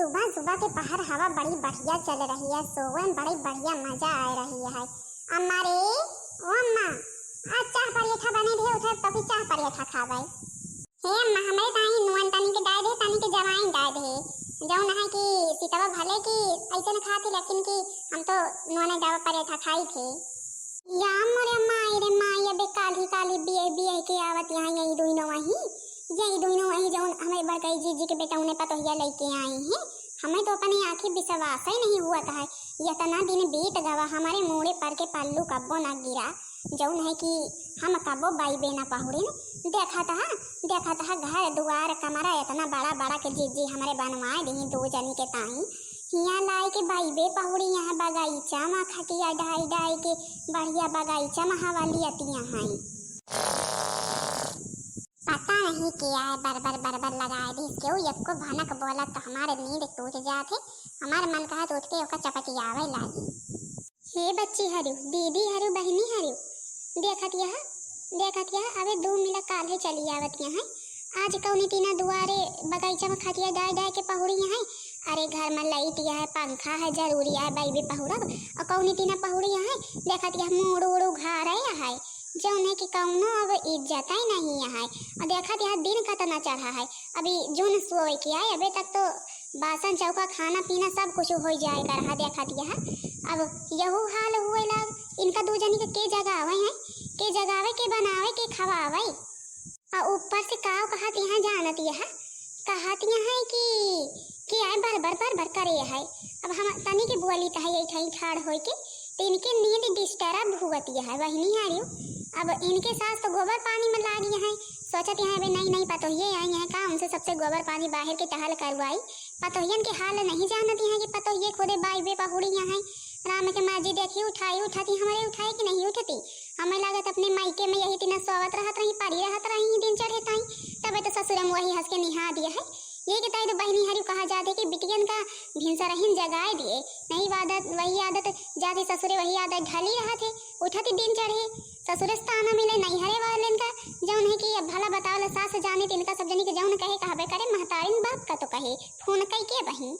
सुबह सुबह के बाहर हवा बड़ी बढ़िया चल रही है, सोवन बड़ी बढ़िया मजा आ रही है। अम्मा रे, ओ अम्मा, आज चाह पराठा बने थे, उधर तो चाह पराठा खावे। हे अम्मा, हमारे ताई नुअन तनी के डाय दे, तनी के जवाइन डाय दे। जाऊं ना है कि सीतावा भले की ऐसे न खाती, लेकिन कि हम तो नुअन डावा पराठा खाई थे। या मोरे माई रे माई, अबे काली काली बिये बिये के आवत यहाँ यही दुइनो वही जौन हमें बड़कई जीजी के बेटा उन्हें पतोहिया लेके आई हैं। हमें तो अपनी आंखें विश्वास ही नहीं हुआ था। इतना दिन बीत गवा, हमारे मुड़े पर के पल्लू कब्बो ना गिरा, जौन है कि हम कब्बो बाईबे ना पहुड़ी। देखा था घर दुआर कमरा इतना बड़ा बड़ा के जीजी हमारे बनवाए दी दो जनी के ताई। यहाँ लाए के बाईबे पहुड़ी, यहाँ बगीचा में खटिया ढाई ढाई के बढ़िया बगीचा में हवाली अतियाँ हैं। पता नहीं क्या है, बरबर लगाए दी क्यों। एको भनक बोला तो हमारे नींद टूट जाते, हमारे मन कहा तो उठ के ओका चपटियावे लागी। हे बच्ची हरू, दीदी हरू, बहनी हरू, देखत यह अबे 2 मिनट काले चली आवत यहाँ। आज कौनी तीना दुआरे बगीचा में खटिया डाय डाय के पहुड़ी है। अरे घर में लाइट है, पंखा है, जरूरी है बाईबे पहुड़ब। और कौनी तीना पहुड़ी है, देखत यह मुड़ उड़ घर है जौने की कौनो अब इज्जत ही नहीं है। और देखा यह दिन कतना चढ़ा है, अभी जून सोए किया है, अबे तक तो बासन चौका खाना पीना सब कुछ हो जाए कर रहा। देखा यह अब यहू हाल हुए लग, इनका 2 जनी के जगावे हैं, के जगावे के बनावे के खवावे। और ऊपर से काव कहत यहाँ जानत यह कहत यहाँ कि आए बर करे है। अब हम तनी के बोली कहे यही ठाड़ होई के तो इनके नींद डिस्टर्ब हुवती है। वही हारियो, अब इनके सास तो गोबर पानी में लागी है। सोचत यहाँ नहीं पतोहिए आई है का उनसे सबसे गोबर पानी बाहर के टहल करवाई। पतोहियन के हाल नहीं जानती है कि पतोहिए खुदे बाईबे पहुड़ी यहाँ राम के माजी देखी उठाती हमारे उठाए कि नहीं उठती। हमें लागत अपने मायके में यही तीन सोवत रहत रही, पड़ी रहत रही दिन चढ़े ताई, तबे तो ससुर में वही हंस के निहा दिया है। ये कि ताई तो बहनी हरी कहा जाते कि बिटियन का भिनसरहीन जगाए दिए, नहीं आदत वही आदत जाती ससुरे वही आदत ढली रहा थे, उठती दिन चढ़े ससुर स्थाना मिले नहीं हरे वाले का जौन है कि अब भला बताओ सास जाने तिनका सब जनी के जौन कहे कहबे करे महतारिन बाप का तो कहे फोन कई के बहन।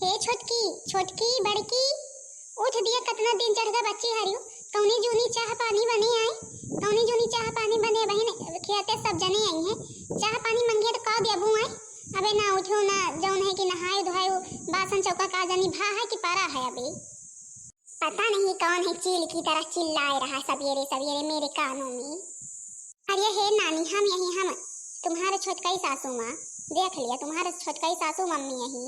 हे छोटकी बड़की उठ दिया, कितना दिन चढ़ गया बच्ची हरियो। कौनी जूनी चाह पानी बने आई, कौनी जूनी चाह पानी बने बहन खेते सब जने आई हैं। चाह पानी मंगे तो का देबू आई, अबे ना उठो ना जौन है कि नहाए धोए बासन चौका का जानी भा है कि पारा है। अबे पता नहीं कौन है चील की तरह चिल्लाए रहा सवेरे सवेरे मेरे कानों में। अरे हे नानी, हम तुम्हारे छोटकाई सासू माँ देख लिया, तुम्हारे छोटकाई सासू मम्मी यही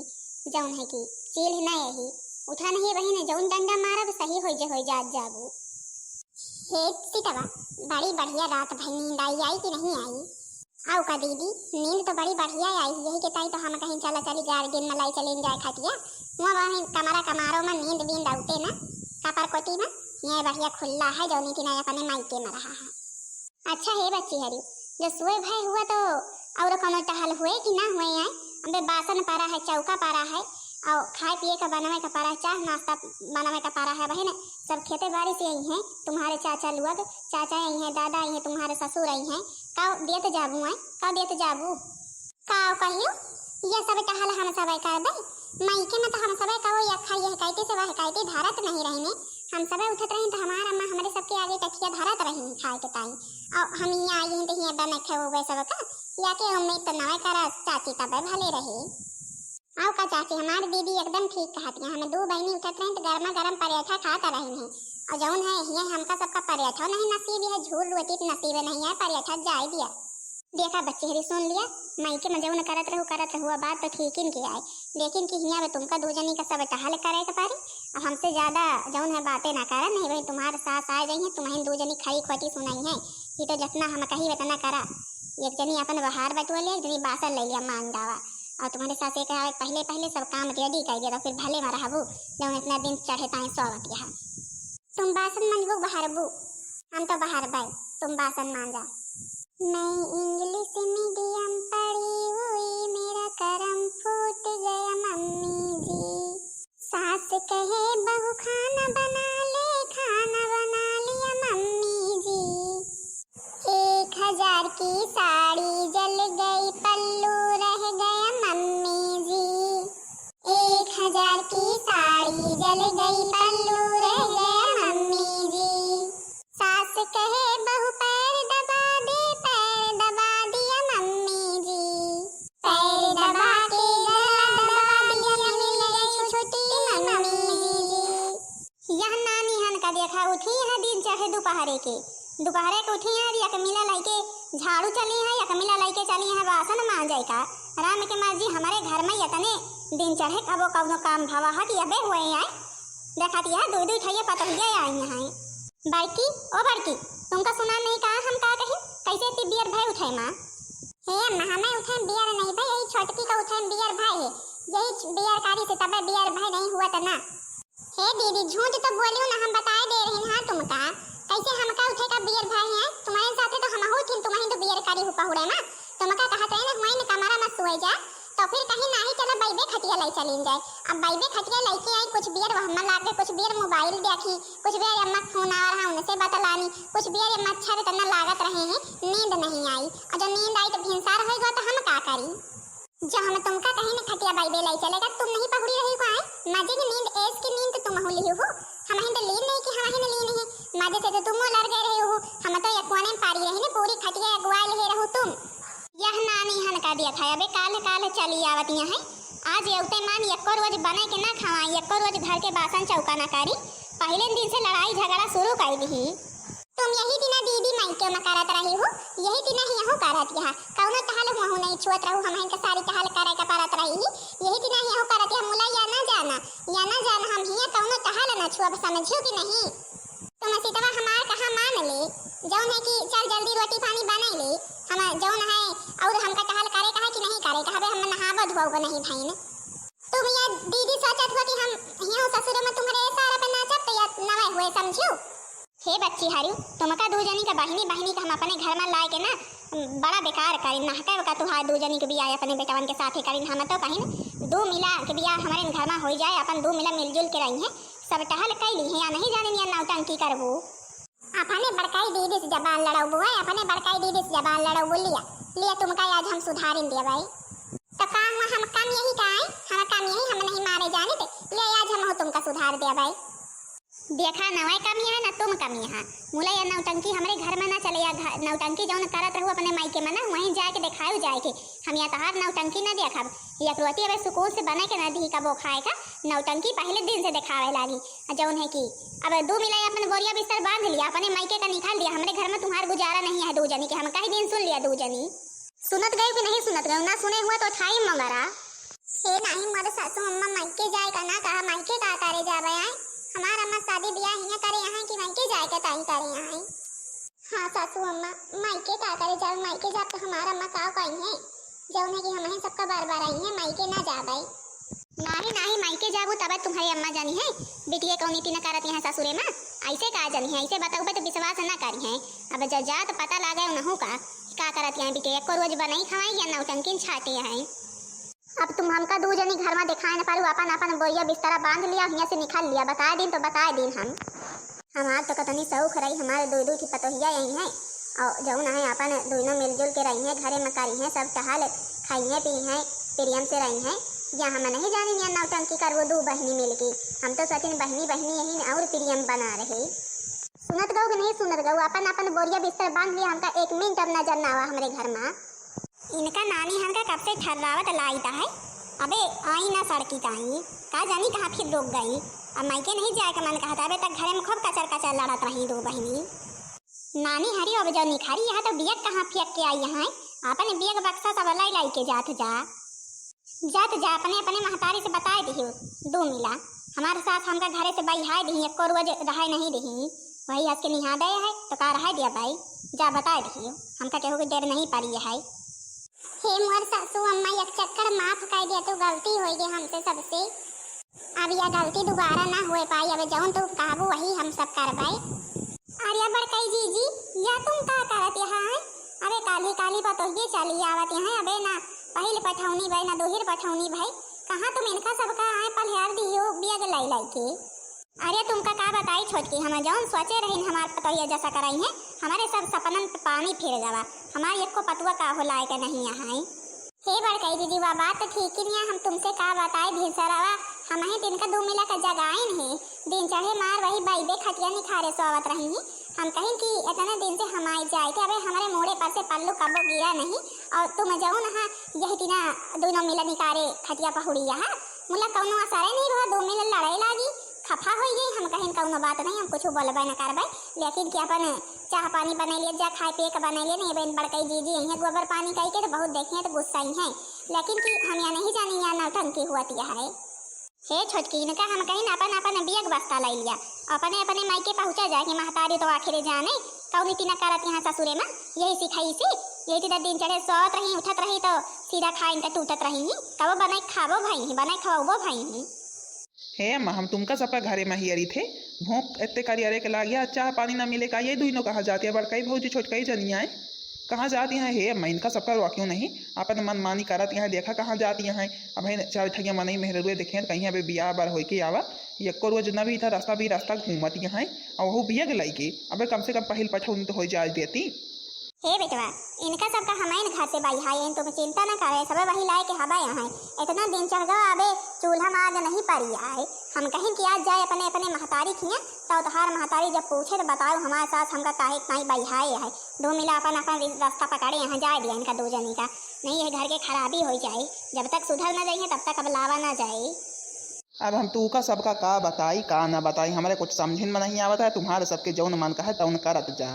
जौन है कि चील ना यही उठा नहीं बहन, जौन डंडा मारब सही हो जात जाबू। हे सीतवा, बड़ी बढ़िया रात भई नींद आई कि नहीं आई? आओ का दीदी, नींद तो बड़ी बढ़िया आई, यही के ताई तो हम कहीं चली गार्डन में लाई चले जाए खटिया वहाँ वहीं कमारों में नींद आउते ना कपर कोटी में ये बढ़िया खुला है जौनी की नहीं अपने मायके में रहा है। अच्छा हे बच्ची हरी, जो सोए भय हुआ तो और कोनो टहल हुए कि ना हुए आए? अबे बासन पारा है, चौका पारा है, और खाए पिए का बनावे का पारा है, चाह नाश्ता बनावे का पारा है बहन। सब खेते बाड़ी से आई हैं, तुम्हारे चाचा लुअग चाचा आई हैं, दादा आई हैं, तुम्हारे ससुर आई हैं, काव देत जाबू आई, काव देत जाबू काव कहियो ये सब टहल हम सब कर भाई मायके में तो हम सब का वो यखा ये कहते से वह कहते धारत नहीं रहने। हम सब उठत रही तो हमारा अम्मा हमारे सबके आगे टकिया धारत रही खाए के ताई, और हम यहाँ आई हैं तो यहाँ बने खे वो सब का या के उम्मीद तो नवे करा चाची तब भले रहे। आओ का चाची, हमारी दीदी एकदम ठीक कहती है। हमें 2 बहनी उठत रही तो गर्मा गर्म पराठा खाता रही हैं, और जौन है ये हमका सबका पराठा नहीं नसीब है, झूल रोटी नसीब नहीं है, पराठा जाए दिया। देखा बच्चे हरी सुन लिया, मायके में जौन करत रहू बात तो ठीक ही की आए, लेकिन कि यहाँ तुमका 2 जनी का सब टहल करे के पारी। अब हमसे ज्यादा जौन है बातें ना करा, नहीं भाई तुम्हारे सास आ गई हैं, तुम्हें 2 जनी खड़ी खोटी सुनाई है, ये तो जितना हम कही उतना करा। एक जनी अपन बहार बटुआ ले, एक जनी बासन ले लिया मान दावा, और तुम्हारे सास एक पहले सब काम रेडी कर दिया, तो फिर भले में रहबू जौन इतना दिन चढ़े ताई सोवत यहाँ। तुम बासन मंजबू बहारबू, हम तो बहार बाई, तुम बासन मान जा। मैं इंग्लिश मीडियम पढ़ी हुई, मेरा करम फूट गया मम्मी जी। सास कहे बहू खाना बना ले, खाना बना लिया मम्मी जी। 1000 की साड़ी जल गई, पल्लू रह गया मम्मी जी। के दोपहरे के उठी है या कमीला लाइके झाड़ू चली है या कमीला लाइके चली है बासन मान जाए का राम के मर्जी हमारे घर में यतने दिन चढ़े कबो कबो काम भावा है कि अबे हुए आए देखा दिया दो दो उठाइए पतलिया आई है बड़की ओ बड़की तुमका सुना नहीं कहा हम का कही कैसे ती बियर भाई उठाए मां हे अम्मा हमें उठे बियर नहीं भाई यही छोटकी का उठे बियर भाई है यही बियर कारी से तबे बियर भाई नहीं हुआ था ना हे दीदी झूठ तो बोलियो ना हम बताए दे रहे हैं तुमका कैसे हमका उठेगा बियर भाई है तुम्हारे साथ तो हम हो थिन तुम्हारी तो बियर कारी हुपा हुड़े ना तुमका कहत है ना हुई न कमरा में सोए जा तो फिर कहीं नहीं चला बैबे खटिया लाई चलीन जाए अब बैबे खटिया लेके आई कुछ बियर वहां लागे कुछ बियर मोबाइल देखी कुछ बियर अम्मा फोन आ रहा उनसे बतलानी कुछ बियर मच्छर तना लागत रहे हैं नींद नहीं आई और जब नींद आई तो भिनसार होएगा तो हम का करी जो हम तुमका कहीं न खटिया बैबे लाई चलेगा तुम नहीं पकड़ी रही को आए मजे की नींद एस की नींद तो तुम हो ली हो हम ही तो लीन नहीं कि हम ही लीन है मजे से तो तुम लड़ गए रहे हो हम तो एक कोने में पारी रही ने पूरी खटिया अगुआ ले रहो तुम यह नानी हन का दिया था अबे काल काल चली आवतियां है आज येउते मान एको रोज बने के ना खवाई एको रोज घर के बासन चौका ना करी पहले दिन से लड़ाई झगड़ा शुरू कर दी तुम यही दिन दीदी माई क्यों न करत रही हो यही दिन ही यहू करत यहा कौनो टहल हुआ नहीं छुअत रहू हम इनका सारी टहल करे का परत रही यही दिन ही यहू करत या मुला या ना जाना हम हिया कौनो टहल ना छुअब समझियो कि नहीं तुम सीतवा हमार कहा मान ले जौन है कि चल जल्दी रोटी पानी बनाई ले हम जौन है और हमका टहल करे कहा कि नहीं करे कहा हम नहाबो धोबो नहीं भाई ने तुम या दीदी सोचत हो कि हम हिया ससुर में तुम्हारे सारा पे नाचब तो या नवे हुए समझियो हे बच्ची हारू तुमका दो जनी का बहिनी का हम अपने घर में लाए के ना बड़ा बेकार करी नाहके का तुहार दो जनी के बियाह अपने बेटवन के साथ करी हम तो कहीं दो मिला के बियाह हमारे घर में हो जाए अपन दो मिला मिलजुल के रही है सब टहल कैली है या नहीं जाने या नौटंकी करबो अपने बड़काई दीदी से जबान लड़ाऊ बुआ अपने बड़काई दीदी से जबान लड़ाऊ बोलिया लिया तुमका आज हम सुधारिन दिया भाई तो काम हम काम यही का है हम काम यही हम नहीं मारे जाने थे ले आज हम हो तुमका सुधार दिया भाई देखा नवाई कमी है ना तुम कमी है मुला या नौटंकी हमारे घर में ना चले या नौटंकी जौन करत रहू अपने मायके में ना वहीं जाके दिखाओ जाए के हम या तहार नौटंकी ना देखब या रोटी अब सुकून से बना के ना दी का वो खाए का नौटंकी पहले दिन से दिखावे लागी जौन है कि अब दो मिला अपन बोरिया बिस्तर बांध लिया अपने मायके का निकाल दिया हमारे घर में तुम्हारा गुजारा नहीं है दो जनी के हम कई दिन सुन लिया दो जनी सुनत गए कि नहीं सुनत गए ना सुने हुआ तो ठाई मंगरा हे नहीं मोर सासू अम्मा मायके जाए का ना कहा मायके का करे जावे आए हमारा अम्मा शादी ब्याह हिया करे यहाँ कि मायके जाए के ताई करे यहाँ हाँ सासू अम्मा मायके का करे जाओ मायके जा तो हमारा अम्मा का कहीं है जौन है कि हम सबका बार बार आई है मायके ना जा भाई नहीं मायके जाबू तब तुम्हारी अम्मा जानी है बिटिया कौन नीति न करत है ससुरे में ऐसे का जानी है ऐसे बताऊ तो विश्वास न करी है अब जब जा तो पता लगा नहू का करत है बिटिया को रोज बनाई खवाई या नौटंकी छाटे हैं अब तुम हमका दो जनी घर में दिखाए न पारू अपन अपन बोरिया बिस्तरा बांध लिया यहाँ से निकाल लिया बताए दिन तो बताए दिन हम हमार तो कतनी शौक रही हमारे दो दो की पतोहिया यही है और जौन है अपन दोनों मिलजुल के रही है घरे में करी है सब टहल खाई है पी है प्रियम से रही है या हम नहीं जाने या नौटंकी कर वो दो बहनी मिलके हम तो सचिन बहनी यही और प्रियम बना रहे सुनत गौ कि नहीं सुनत गौ अपन अपन बोरिया बिस्तर बांध लिया हमका एक मिनट अब नजर ना आवा हमारे घर में इनका नानी हमका कब से ठर्रावत लाईता है अबे आई ना सड़की कहीं का जानी कहाँ फिर रुक गई अब मायके नहीं जाए का मन कहता अबे तक घरे में खूब कचर लड़त रही दो बहनी नानी हरी अब जो निखारी यहाँ तो बियक कहाँ फेंक के आई यहाँ अपने बियक बक्सा सब लाई के जात जा अपने अपने महतारी से बताए दी दो मिला हमारे साथ हमका घरे से बहिहाय दी एको रोज रहा नहीं रही वही आज के निहा दे है तो का रहा दिया भाई जा बताए दी हमका केहू की देर नहीं पड़ी है हे मोर सासू अम्मा एक चक्कर माफ कर दिया तो गलती हो गई हमसे सबसे अब यह गलती दोबारा ना हो पाई अब जौन तो कहबू वही हम सब करवाई अरे बड़काई जीजी या तुम का करत यहाँ है अबे काली पतोहिए चली आवत यहाँ अबे ना पहले पठौनी भाई ना दोहिर पठौनी भाई कहाँ तुम इनका सबका आए पलहार दियो बियग लाई के अरे तुमका का बताई छोटकी हम जौन सोचे रही हमार पतोहिया जैसा कराई है हमारे सब सपनन पे पानी फिर जावा हमारे एक को पतुआ का हो लाए के नहीं यहाँ हे बड़काई दीदी वह बात तो ठीक ही नहीं हम तुमसे का बताए भिनसरावा हम ही दिन का दो मिला का जगाइन है दिन चाहे मार वही बैबे खटिया निखारे सोवत रही हम कहीं कि इतने दिन से हम आई जाए थे अबे हमारे मोड़े पर से पल्लू कबो गिरा नहीं और तुम जाओ ना यही तीना दोनों मिला निकारे खटिया पहुड़ी यहाँ मुला कौनो असर नहीं रहा दो मिला लड़ाई लागी खफा हो गई। हम कहीं कौनो बात नहीं, हम कुछ बोलबे न करबे, लेकिन कि अपन चाह पानी बना लिए जा खाए पिए का बना लिए नहीं बहन बड़कई जीजी यही गोबर पानी कही के तो बहुत देखे तो गुस्सा ही है, लेकिन कि हम यहाँ नहीं जानी यहाँ नौटंकी हुआ है। हे छोटकी इनका हम कहीं अपन अपन बियक बस्ता ला लिया, अपने अपने मायके पहुँचा जाए कि महतारी तो आखिर जाने कौनी तीना करत यहाँ ससुरे में यही सिखाई सी, यही तीना दिन चढ़े सोत रही उठत रही तो सीधा खाइन का टूटत रही कबो बनाई खाबो भाई ही बनाई खवाबो भाई ही। हे अम्मा हम तुमका सबका घरे में ही अरी थे, भूख इतने करी अरे के लागिया चाह पानी ना मिले का ये दुनो कहाँ जाती है, बड़कई भौजी छोटकई जनिया है कहाँ जाती हैं। हे अम्मा इनका सबका रुआ क्यों नहीं, अपन मनमानी करत यहाँ देखा कहाँ जाती हैं। अब चार ठगिया मन ही मेहरुए देखे कहीं अभी बिया बार हो के आवा एको रोज न भी था रास्ता घूमत यहाँ और वह बिया गलाई के अब कम से कम पहिल पठौनी तो हो जा देती। हे बेटवा इनका सबका हमारे घर से बाई हाय तुम चिंता न करे, सब वही लाए के हवा यहाँ इतना दिन चढ़ गया अबे चूल्हा में आग नहीं पड़ी आए। हम कहीं कि आज जाए अपने अपने महतारी खिया तो तोहार महतारी जब पूछे तो बताओ हमारे साथ हमका काहे नहीं बाई हाय है, दो मिला अपन अपन रास्ता पकड़े यहाँ जाए दिया इनका दो जनी का, नहीं है घर के खराबी हो जाए, जब तक सुधर न जाइए तब तक अब लावा ना जाए। अब हम तू का सबका का बताई का ना बताई, हमारे कुछ समझ में नहीं आवता है, तुम्हारे सबके जौन मन का है तौन करत जा।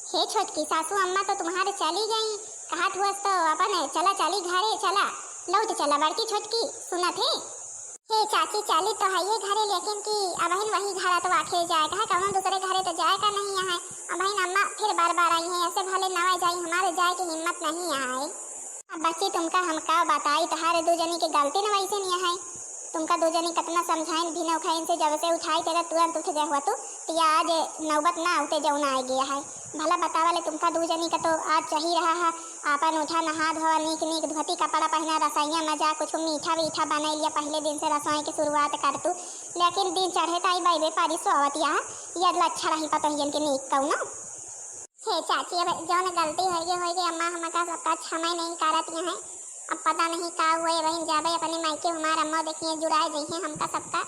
हे छोटकी सासू अम्मा तो तुम्हारे चली गई, कहा हुआ तो अपन चला चली घरे चला लौट चला बड़की छोटकी सुना थे। हे चाची चाली तो है ये घरे, लेकिन कि अब वही घरा तो आखिर जाए कहा कहूँ दूसरे घरे तो जाए का नहीं यहाँ। अब अम्मा फिर बार बार आई है, ऐसे भले नवा जाई हमारे जाए की हिम्मत नहीं आए। अब बच्ची तुमका हम का बताई तुम्हारे दो जनी की गलती न वैसे नहीं है, तुमका दो जनी कितना समझाइन भी न उठाइन से जब से उठाई तेरा तुरंत उठ गया हुआ तो या आज नौबत ना उठे जो ना आ गया है। भला बतावाले तुमका दो जनी का तो आज चाहिए रहा है आपन उठा नहा धोआ नीक नीक धोती कपड़ा पहना रसोईया में जा कुछ मीठा वीठा बना लिया पहले दिन से रसोई की शुरुआत कर तू, लेकिन दिन चढ़े ताई बाई बेपारी सोवत यहाँ ये अच्छा रही पता ही के नीक कहूँ ना। हे चाची अब जौन गलती हो गई अम्मा हमका सबका क्षमा नहीं करत यहाँ, अब पता नहीं का हुए बहन जाबे अपने मायके हमारा अम्मा देखिए जुड़ाए जइए हमका सबका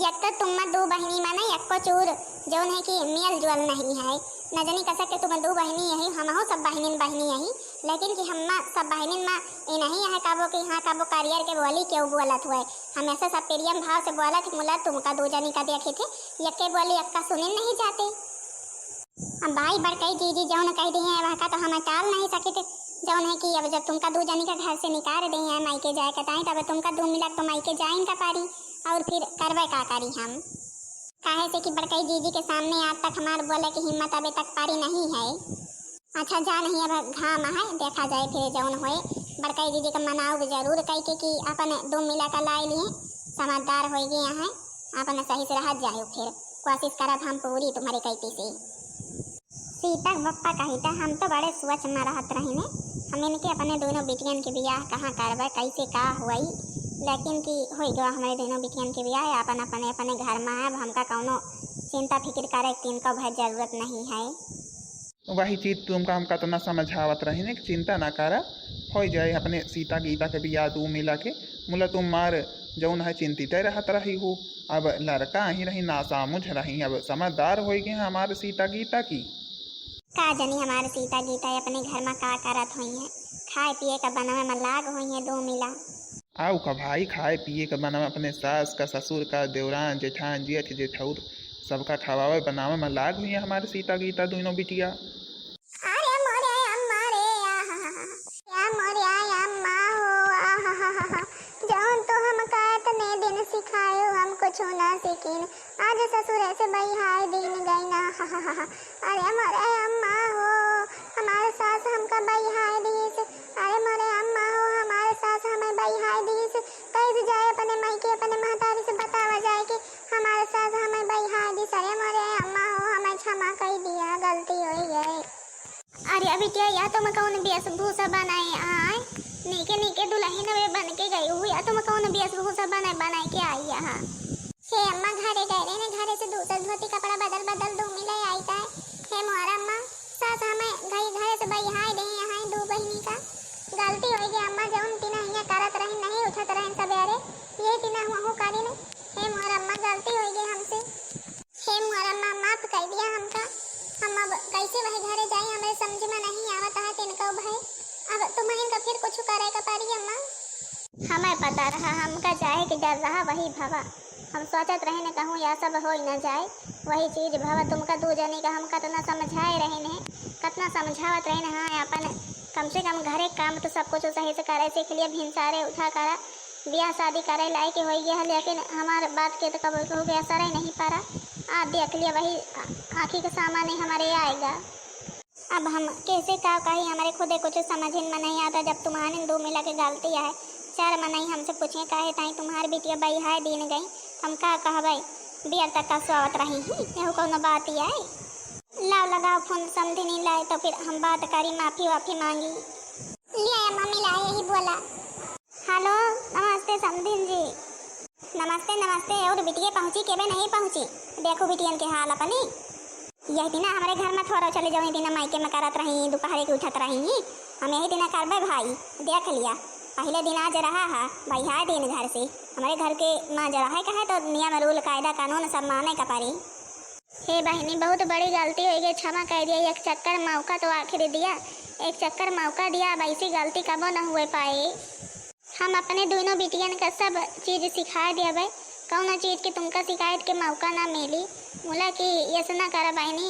एक तो तुम दो बहनी माने एको चूर जौन है कि मेल जुल नहीं है, न जानी कसा के तुम दो बहनी यही हम हो सब बहनी यही, लेकिन कि हम सब बहनी में ये नहीं है काबो कि हाँ काबो करियर के बोली क्यों बोलत हुए, हमेशा सब प्रियम भाव से बोलत मुला तुमका दो जनी का देखे थे यके बोली अक्का सुने नहीं जाते। अब भाई बड़कई जीजी जौन कह दी है वह का तो हम टाल नहीं सके थे, जौन है कि अब जब तुमका दो जनी का घर से निकाल दी है मायके जाए का ताई तब तुमका दो मिला तो मायके जाइन का पारी और फिर करवे का करी हम काहे से कि बड़कई जीजी के सामने आज तक हमार बोले की हिम्मत अभी तक पारी नहीं है। अच्छा जा नहीं अब घाम है देखा जाए फिर जौन होए, बड़कई जीजी का मनाओ जरूर कह के कि अपन दो मिला का लाई लिए समझदार हो गए हैं अपन सही से रह जाए, फिर कोशिश करब हम पूरी तुम्हारी कहती से। सीता बप्पा कहिता हम तो बड़े सोच में रहत रही हम इनके अपने दोनों बिटियन के बियाह कहाँ करवे कैसे का हुई, लेकिन कि हो गया हमारे दोनों बिटियन के बियाह अपन अपने अपने घर में है, हमका कौनो चिंता फिक्र करे इनका भाई जरूरत नहीं है। वही चीज तुमका हमका तो ना समझावत रही ने चिंता ना करा हो जाए अपने सीता गीता के बियाह दू मिला के मुला तुम मार जौन है चिंतित रहत रही हो, अब लड़का ही रही ना सामुझ रही अब समझदार हो गए हमारे सीता गीता की का जनी हमारे सीता गीता अपने घर में का करत हुई है, खाए पिए का बनावे में लाग हुई है दो मिला आओ का भाई खाए पिए का बनावे अपने सास का ससुर का देवरान जेठान जेठ जेठौर सबका खवावे बनावे में लाग हुई है हमारे सीता गीता दोनों बिटिया। अरे मोरे अम्मा रे या मोरे अम्मा हो जौन तो हम इतने दिन सिखाए हम कुछ ना सीखिन आज ससुर से बई हाय दिन गई ना अरे मोरे अम्मा हो हमारे सास हमका बई हाय दिस, अरे मोरे अम्मा हो हमारे सास हमें बई हाय दिस, कैसे जाए अपने मायके अपने महतारी से बतावा जाए कि हमारे सास हमें बई हाय दिस, अरे मोरे अम्मा हो हमें क्षमा कर दिया गलती हो गई। अरे अभी क्या या तो मैं कौन वेशभूषा बनाए आए नीके नीके दुल्हन वे बन के गई हुई या तो मैं कौन वेशभूषा बनाए के आई यहाँ हे अम्मा घरे गए रहे घरे से दूसरा धोती कपड़ा बदल दो मिले आई था हे मोरा अम्मा सास हमें घरे से बई हाय दे यहाँ दो बहनी का गलती हो गई अम्मा जौन तीना यहाँ करत रही नहीं उठत रहे सवेरे ये तीना हुआ करी ने हे मोरा अम्मा गलती हो गई हमसे, हे मोरा अम्मा माफ कर दिया हमका, हम अब कैसे वही घरे जाए हमें समझ में नहीं आवता है तिनका भाई अब तुम्हें का फिर कुछ करे का पारी अम्मा हमें पता रहा हमका जाए कि डर रहा वही भवा हम सोचत रहे न कहूँ यह सब हो न जाए, वही चीज भव तुमका दू जनी का हम कतना समझाए रहे ने, कतना समझावत रहे न। हाँ अपन कम से कम घरे काम तो सब कुछ सही से करे सीख लिया, भिनसारे उठा करा, ब्याह शादी करे लायक हो गया, लेकिन हमारे बात के तो कबूल हो गया, असर ही नहीं पारा। आप देख लिया वही आँखी का सामान ही हमारे आएगा। अब हम कैसे का कही, हमारे खुदे कुछ समझ में नहीं आता। जब तुम्हारे दो मिला के गलती है, चार मनाई हमसे पूछे काहे ताई तुम्हारी बिटिया बई है दिन गई, हम का कहबै बियर तक का स्वागत रही ही, यह कोनो बात ही है। लाओ लगाओ फोन, समझी नहीं लाए तो फिर हम बात करी, माफी वाफी मांगी। लिया मम्मी लाए यही बोला। हेलो नमस्ते समधिन जी। नमस्ते नमस्ते। और बिटिया पहुँची के नहीं पहुँची? देखो बिटियन के हाल अपनी। यही दिन हमारे घर में थोड़ा चले जाओ, दिन मायके में करत रही, दोपहर के उठत रही, हम यही दिन करबे भाई। देख लिया पहले दिन आज रहा है भाई, है दिन घर से हमारे घर के माँ जरा है कहे तो नियम रूल कायदा कानून सब माने का पड़ी। हे बहनी बहुत बड़ी गलती हो गई, क्षमा कर दिया। एक चक्कर मौका तो आखिर दिया, एक चक्कर मौका दिया, अब ऐसी गलती कबो न हुए पाए। हम अपने दोनों बिटियन का सब चीज़ सिखा दिया भाई, कौन चीज़ की तुमका शिकायत के मौका ना मिली, बोला कि यस ना कर बहनी,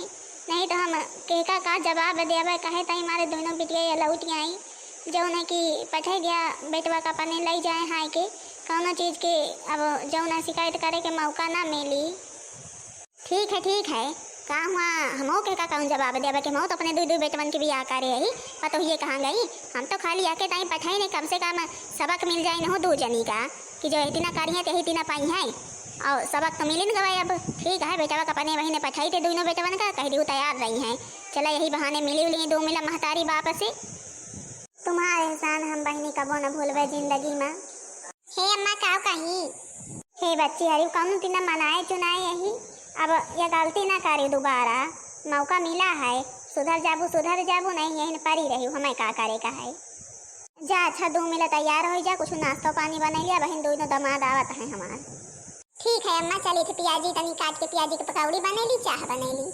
नहीं तो हम केका का जवाब देवे कहे ताई हमारे दोनों बिटिया लौट आई, जौन कि पठे गया बेटवा का पने ले जाए हाय के, कौन चीज़ के अब जौन शिकायत करे के मौका ना मिली। ठीक है का हुआ, हमो के का कौन जवाब देवे कि हम तो अपने दो बेटवन की बियाह करे ही, पता ये कहाँ गई, हम तो खाली आके ताई पठाई नहीं, कम से कम सबक मिल जाए न हो दो जनी का, कि जो इतना करी है ते इतना पाई है, और सबक तो मिली न गवाई। अब ठीक है बेटवा का पने वही ने पठाई थे दोनों बेटवन का, कह दी तैयार रही हैं, चला यही बहाने मिली उली दो मिला महतारी बाप से। तुम्हारे एहसान हम बहनी कबो न भूलवे जिंदगी में। हे अम्मा का कही, हे बच्ची हरी कौन तीना मनाए चुनाए यही, अब यह गलती ना करे दोबारा, मौका मिला है, सुधर जाबू नहीं यही पड़ी रही हमें का करे का है। जा अच्छा दो मिला तैयार हो जा, कुछ नाश्ता पानी बना लिया, बहन दोनों दमाद आवत है हमार। ठीक है अम्मा, चली थी प्याजी तनी काट के प्याजी के पकौड़ी बना ली, चाह बना ली।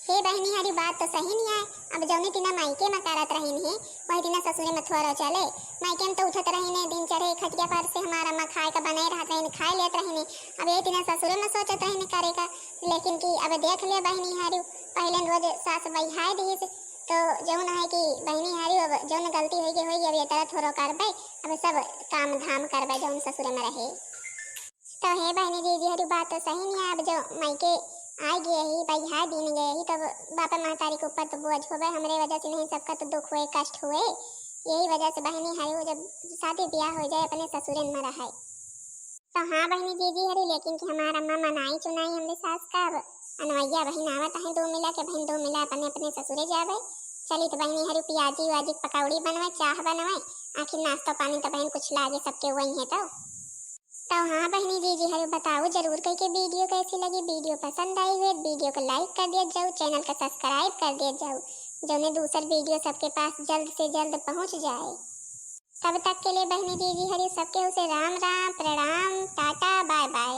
हे बहनी हरी बात तो सही नहीं है, अब जौनी तीना मायके में करत रही है वही तीना ससुरे में थोड़ा चले, मायके में तो उठत रही ने दिन चढ़े खटिया पर से हमारा माँ खाए का बनाए रहत रही, खाए लेत रही ने, अब ये तीना ससुरे में सोचत रही ने करे का, लेकिन कि अब देख लिया बहनी हरी पहले रोज सास बहाय दी तो जौन है कि बहनी हरी अब जौन गलती होगी अब ये तरह थोड़ा करबे, अब सब काम धाम करबे जौन ससुरे में रहे। तो हे बहनी जी हरी बात तो सही नहीं है, अब जो मायके आ गए ही भाई हाँ दिन गए ही, तब बापा महतारी के ऊपर तो बोझ हो गए, हमारे वजह से नहीं सबका तो दुख हुए कष्ट हुए, यही वजह से बहनी हरी वो जब शादी ब्याह हो जाए अपने ससुरन में रहे। तो हाँ बहनी जी हरी, लेकिन कि हमारा अम्मा मनाई चुनाई हमारे सास का, अब अनवैया बहन आवत है दो मिला के, बहन दो मिला अपने अपने ससुरे जावे। चली तो बहनी हरी प्याजी वाजी पकौड़ी बनवाए, चाह बनवाए, आखिर नाश्ता पानी तो बहन कुछ लागे सबके वही है। तो हाँ बहनी जी हरी बताओ जरूर करके वीडियो कैसी लगी, वीडियो पसंद आई हुई वीडियो को लाइक कर दिया जाओ, चैनल को सब्सक्राइब कर दिया जाओ, जो ने दूसरा वीडियो सबके पास जल्द से जल्द पहुंच जाए। तब तक के लिए बहनी जी हरी सबके उसे राम राम प्रणाम टाटा बाय बाय।